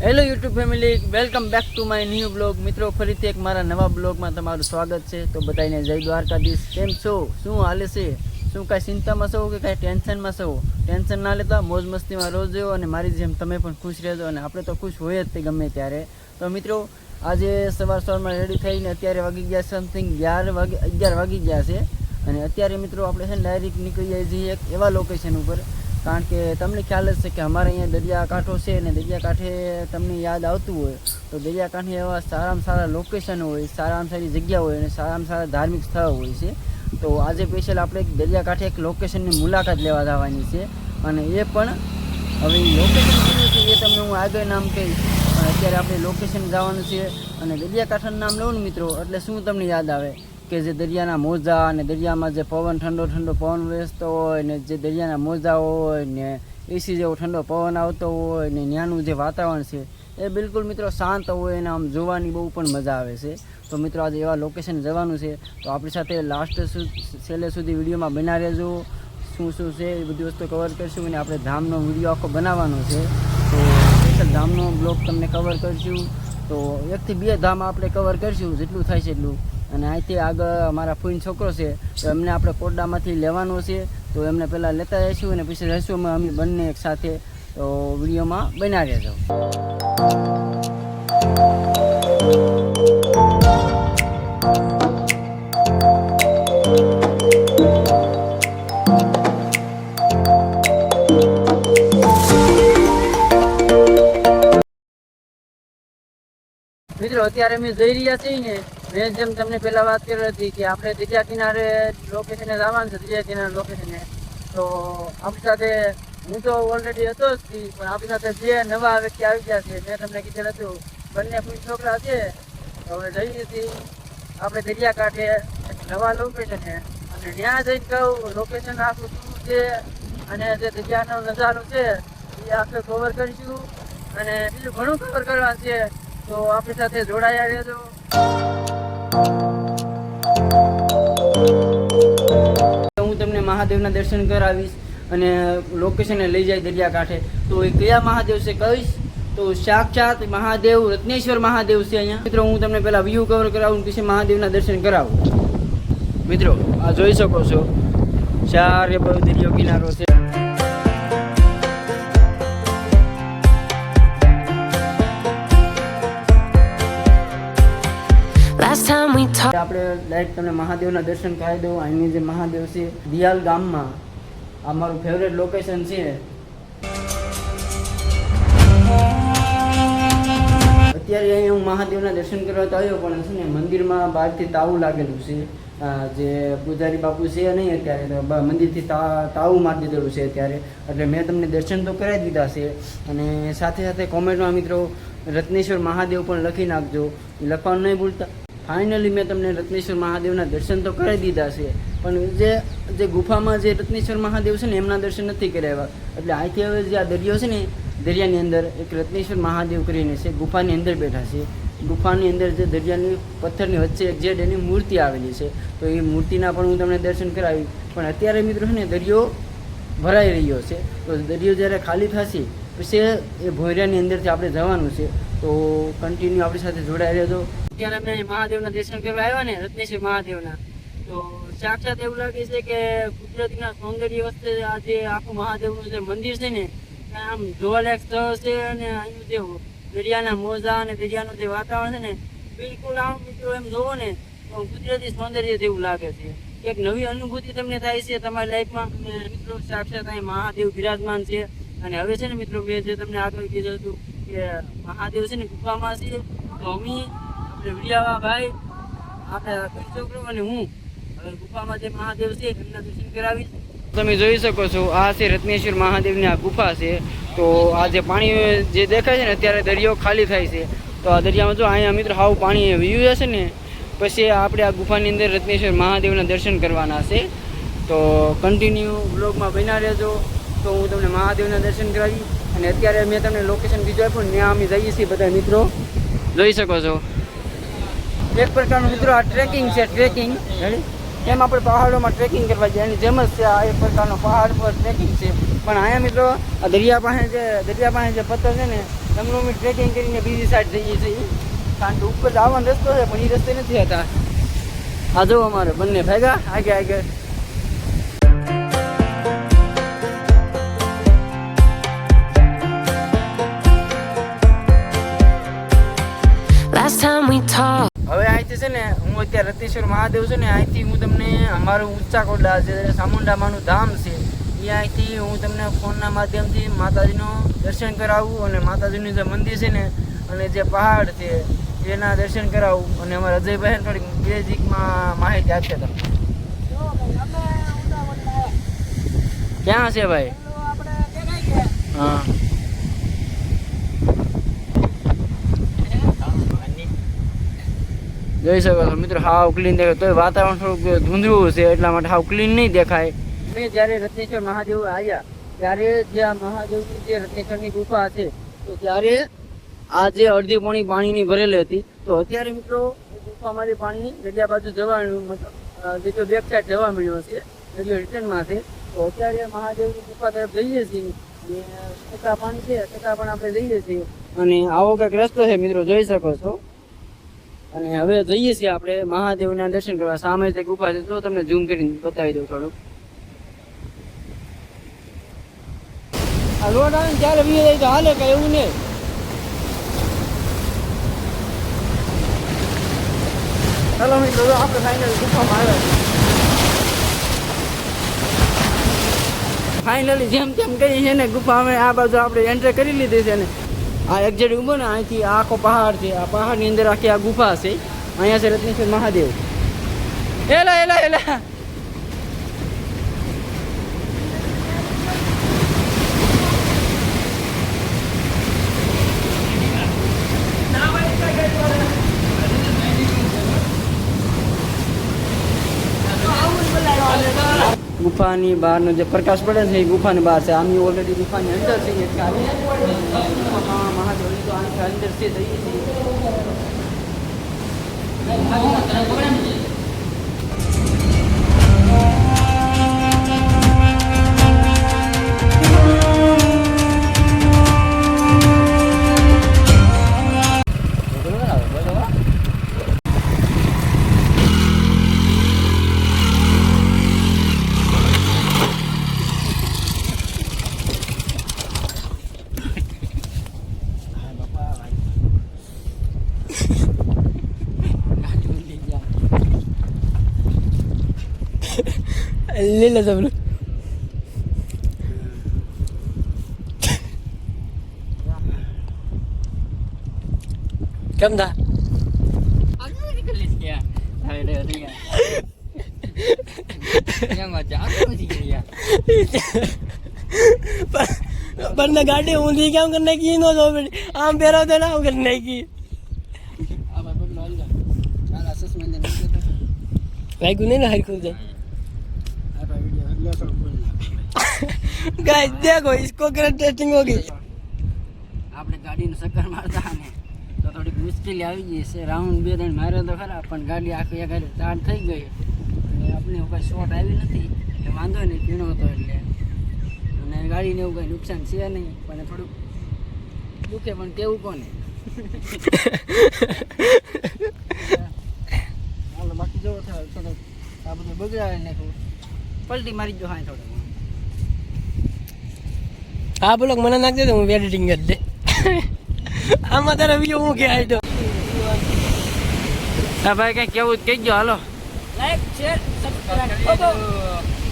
Hello YouTube family, welcome back to my new blog. મિત્રો, ફરીથી એક મારા નવા બ્લોગમાં તમારું સ્વાગત છે. તો બધાને જય દ્વારકાધીશ. કેમ છો? શું હાલે છે? શું કાંઈ ચિંતામાં છો કે કાંઈ ટેન્શનમાં છો? ટેન્શન ના લેતા, મોજ મસ્તીમાં રહેજો અને મારી જેમ તમે પણ ખુશ રહેજો. અને આપણે તો ખુશ હોય જ તે ગમે ત્યારે. તો મિત્રો, આજે સવારમાં રેડી થઈને અત્યારે વાગી ગયા સમથિંગ 11 વાગી ગયા છે. અને અત્યારે મિત્રો આપણે છે ને ડાયરેક્ટ નીકળી જાય છીએ એક એવા લોકેશન ઉપર. કારણ કે તમને ખ્યાલ જ છે કે અમારે અહીંયા દરિયાકાંઠો છે અને દરિયાકાંઠે તમને યાદ આવતું હોય તો દરિયાકાંઠે એવા સારામાં સારા લોકેશન હોય, સારામાં સારી જગ્યા હોય અને સારામાં સારા ધાર્મિક સ્થળ હોય છે. તો આજે સ્પેશિયલ આપણે દરિયાકાંઠે એક લોકેશનની મુલાકાત લેવા જવાની છે. અને એ પણ હવે લોકેશન કેવું છે એ તમને હું આગળ નામ કહીશ. પણ અત્યારે આપણે લોકેશન જવાનું છે. અને દરિયાકાંઠાનું નામ લઉં ને મિત્રો એટલે શું તમને યાદ આવે કે જે દરિયાના મોજા અને દરિયામાં જે પવન ઠંડો પવન વેચતો હોય ને જે દરિયાના મોજા હોય ને એસી જેવો ઠંડો પવન આવતો હોય ને ત્યાંનું જે વાતાવરણ છે એ બિલકુલ મિત્રો શાંત હોય અને આમ જોવાની બહુ પણ મજા આવે છે. તો મિત્રો આજે એવા લોકેશન જવાનું છે. તો આપણી સાથે લાસ્ટ છેલ્લે સુધી વિડીયોમાં બના રહેજો. શું છે એ બધી વસ્તુ કવર કરીશું અને આપણે ધામનો વિડીયો આખો બનાવવાનો છે. તો સ્પેશિયલ ધામનો બ્લોગ તમને કવર કરીશું. તો 1 થી 2 ધામ આપણે કવર કરીશું જેટલું થાય છે એટલું. અને અહીંથી આગળ અમારા ફૂઈનો છોકરો છે તો એમને આપણે કોરડામાંથી લેવાનો છે. તો એમને પહેલાં લેતા જઈશું અને પછી રહીશું અમે બંને એક સાથે. તો વિડીયોમાં બના રહેજો. મિત્રો, અત્યારે અમે જઈ રહ્યા છીએ ને, મેં જેમ તમને પહેલાં વાત કરી હતી કે આપણે દરિયા કિનારે લોકેશને જવાનું છે. દરિયા કિનારે લોકેશને તો આપણી સાથે હું તો ઓલરેડી હતો જ, પણ આપણી સાથે જે નવા વ્યક્તિ આવી ગયા છે મેં તમને કીધેલ હતું બંને કોઈ છોકરા છે. તો હવે જઈએ છીએ આપણે દરિયાકાંઠે નવા લોકેશને. અને ત્યાં જઈને કહું લોકેશન આખું શું છે અને જે દરિયાનો નજારો છે એ આપણે કવર કરીશું. અને બીજું ઘણું કવર કરવાનું છે. તો આપણી સાથે જોડાયા રહેજો. હું તમને મહાદેવના દર્શન કરાવીશ અને લોકેશને લઈ જાય દરિયાકાંઠે. તો એ કયા મહાદેવ છે કહીશ તો સાક્ષાત મહાદેવ રત્નેશ્વર મહાદેવ છે અહીંયા. મિત્રો, હું તમને પહેલાં વ્યૂ કવર કરાવું પછી મહાદેવના દર્શન કરાવું. મિત્રો, આ જોઈ શકો છો ચારે બાજુ દરિયો કિનારો છે. આપણે ડાયરેક્ટ તમને મહાદેવના દર્શન કરાવી દઉં. અહીંની જે મહાદેવ છે દિયાલ ગામમાં, આ મારું ફેવરેટ લોકેશન છે. અત્યારે અહીંયા હું મહાદેવના દર્શન કરવા તો આવ્યો પણ છે ને મંદિરમાં બહારથી તાવું લાગેલું છે. જે પૂજારી બાપુ છે નહીં અત્યારે તો મંદિરથી તાવું મારી દીધેલું છે અત્યારે. એટલે મેં તમને દર્શન તો કરાવી દીધા છે. અને સાથે સાથે કોમેન્ટમાં મિત્રો રત્નેશ્વર મહાદેવ પણ લખી નાખજો, લખવાનું નહીં ભૂલતા. ફાઇનલી મેં તમને રત્નેશ્વર મહાદેવના દર્શન તો કરાવી દીધા છે. પણ જે ગુફામાં જે રત્નેશ્વર મહાદેવ છે ને એમના દર્શન નથી કરાવ્યા. એટલે અહીંથી હવે જે આ દરિયો છે ને દરિયાની અંદર એક રત્નેશ્વર મહાદેવ કરીને છે, ગુફાની અંદર બેઠા છે. ગુફાની અંદર જે દરિયાની પથ્થરની વચ્ચે એક જેડ એની મૂર્તિ આવેલી છે. તો એ મૂર્તિના પણ હું તમને દર્શન કરાવી. પણ અત્યારે મિત્રો છે ને દરિયો ભરાઈ રહ્યો છે. તો દરિયો જ્યારે ખાલી થશે પછી એ ભોયરાની અંદરથી આપણે જવાનું છે. તો કન્ટિન્યુ આપણી સાથે જોડાઈ રહેજો. અત્યારે અમે મહાદેવના દર્શન કરવા આવ્યા ને રત્નેશ્વર મહાદેવના, તો સાક્ષાત એવું લાગે છે કે કુદરતીના સૌંદર્ય વચ્ચે આ જે આખું મહાદેવનું જે મંદિર છે ને આમ જોવાલાયક સ્થળ છે. અને અહીંનું જે દરિયાના મોજા અને દરિયાનું જે વાતાવરણ છે ને બિલકુલ આમ મિત્રો એમ જોવો ને તો કુદરતી સૌંદર્ય જેવું લાગે છે. એક નવી અનુભૂતિ તમને થાય છે તમારી લાઈફમાં. મિત્રો, સાક્ષાત અહીં મહાદેવ બિરાજમાન છે. અને હવે છે ને મિત્રો મેં જે તમને આગળ કીધું હતું કે મહાદેવ છે ને ગુફામાં છે. તો અમે વિડીયાવા ભાઈ આપણે છોકરો અને હું હવે ગુફામાં જે મહાદેવ છે એમના દર્શન કરાવીશ. તમે જોઈ શકો છો આ છે રત્નેશ્વર મહાદેવની આ ગુફા છે. તો આ જે પાણી જે દેખાય છે ને અત્યારે દરિયો ખાલી થાય છે. તો આ દરિયામાં જો અહીંયા મિત્રો હાવ પાણી વ્યૂ હશે ને પછી આપણે આ ગુફાની અંદર રત્નેશ્વર મહાદેવના દર્શન કરવાના છે. તો કન્ટિન્યુ બ્લોગમાં બન્યા રહેજો. તો હું તમને મહાદેવના દર્શન કરાવી. અને અત્યારે મેં તમને લોકેશન બીજું આપ્યું ને ત્યાં અમે જઈએ છીએ બધા મિત્રો, જોઈ શકો છો. એક પ્રકારનું મિત્રો આ ટ્રેકિંગ છે. ટ્રેકિંગ એમ આપણે પહાડોમાં ટ્રેકિંગ કરવા જઈએ એની જેમ જ છે આ એક પ્રકારનો પહાડ પર ટ્રેકિંગ છે. પણ અહીંયા મિત્રો આ દરિયા પાસે જે પથ્થર છે ને એમનું અમે ટ્રેકિંગ કરીને બીજી સાઈડ જઈએ છીએ, કારણ કે ઉપર આવવાનો રસ્તો છે પણ એ રસ્તે નથી હતા. આ જો અમારે બંને ભેગા આગળ હવે અહીંથી છે ને હું અત્યારે રત્નેશ્વર મહાદેવ છે ને અહીંથી હું તમને અમારું ઊંચા કોટડા છે ચામુંડામાનું ધામ છે એ અહીંથી હું તમને ફોનના માધ્યમથી માતાજીનું દર્શન કરાવું અને માતાજીનું જે મંદિર છે ને અને જે પહાડ છે એના દર્શન કરાવું અને અમારા અજયભાઈ થોડીક બેઝિકમાં માહિતી આપશે. તમે ક્યાં છે ભાઈ? હા જોઈ શકો છો મિત્રો, હાવ ક્લીન દેખાય. તો વાતાવરણ થોડુંક ધૂંધળું છે એટલા માટે હાવ ક્લીન નહીં દેખાય. મેં જ્યારે રત્નેશ્વર મહાદેવ આવ્યા ત્યારે જે આ મહાદેવની જે રત્નેશ્વરની ગુફા છે તો ત્યારે આ જે અડધી પોણી પાણીની ભરેલી હતી. તો અત્યારે મિત્રો ગુફામાંથી પાણી જગ્યા બાજુ જવાનું મતલબ જે બેક સાઈડ જવા મળ્યો છે એટલે રિટર્નમાં છે. તો અત્યારે મહાદેવની ગુફા તરફ જઈએ છીએ, ટકા પાણી છે ટકા પણ આપણે જઈએ છીએ અને આવો કંઈક રસ્તો છે મિત્રો, જોઈ શકો છો. અને હવે જઈએ છીએ આપણે મહાદેવના દર્શન કરવા. સામે જે ગુફા છે તો તમને ઝૂમ કરીને બતાવી દઉં થોડુંક. આ રોડ આવે ને ત્યારે વીએ જાય તો હાલે કઈ એવું નહીં. ચાલો મિત્રો આપણે ફાઇનલ ગુફામાં આવ્યા. ફાઇનલી જેમ તેમ કરી છે ને ગુફા અમે આ બાજુ આપણે એન્ટર કરી લીધી છે ને આ એક્ઝેક્ટ ઊભો ને અહીંથી આખો પહાડ છે. આ પહાડની અંદર આખી આ ગુફા છે. અહીંયા છે રત્નેશ્વર મહાદેવ. એલા એલા એલા ગુફાની બહારનો જે પ્રકાશ પડે છે એ ગુફાની બહાર છે. આમની ઓલરેડી ગુફાની અંદર છે એટલે મહાદેવની તો આની અંદર છે જઈએ છીએ. ले लो सब लोग. कम था पर ना गाड़ी ऊंधी क्या करने की नो दो आम पेरा होता ना करने की भाई गुने ना हर खुद जाए. गाइस देखो इसको करंट टेस्टिंग होगी. આપણે ગાડીને ચક્કર મારતા ને તો થોડીક મુશ્કેલી આવી ગઈ છે. રાઉન્ડ 2-3 માર્યો તો ખરા પણ ગાડી આખી એક ચાર્જ થઈ ગઈ અને આપણે કોઈ શોર્ટ આવી નથી એટલે વાંધો નહીં, પીણો હતો એટલે. અને ગાડીને એવું કંઈ નુકસાન છે નહીં પણ થોડુંક દુખે પણ કેવું કોને. હાલો બાકી જોવો થાય થોડુંક આ બધું બગડાવે નાખું પલટી મારી જો. હા થોડુંક હા બોલો મને નાખ દે તો હું એડિટિંગ કરી દે. આમાં તારા વિડીયો હું કે આઈ હા ભાઈ કઈ કેવું કહી ગયો. હાલો લાઈક શેર સબસ્ક્રાઇબ.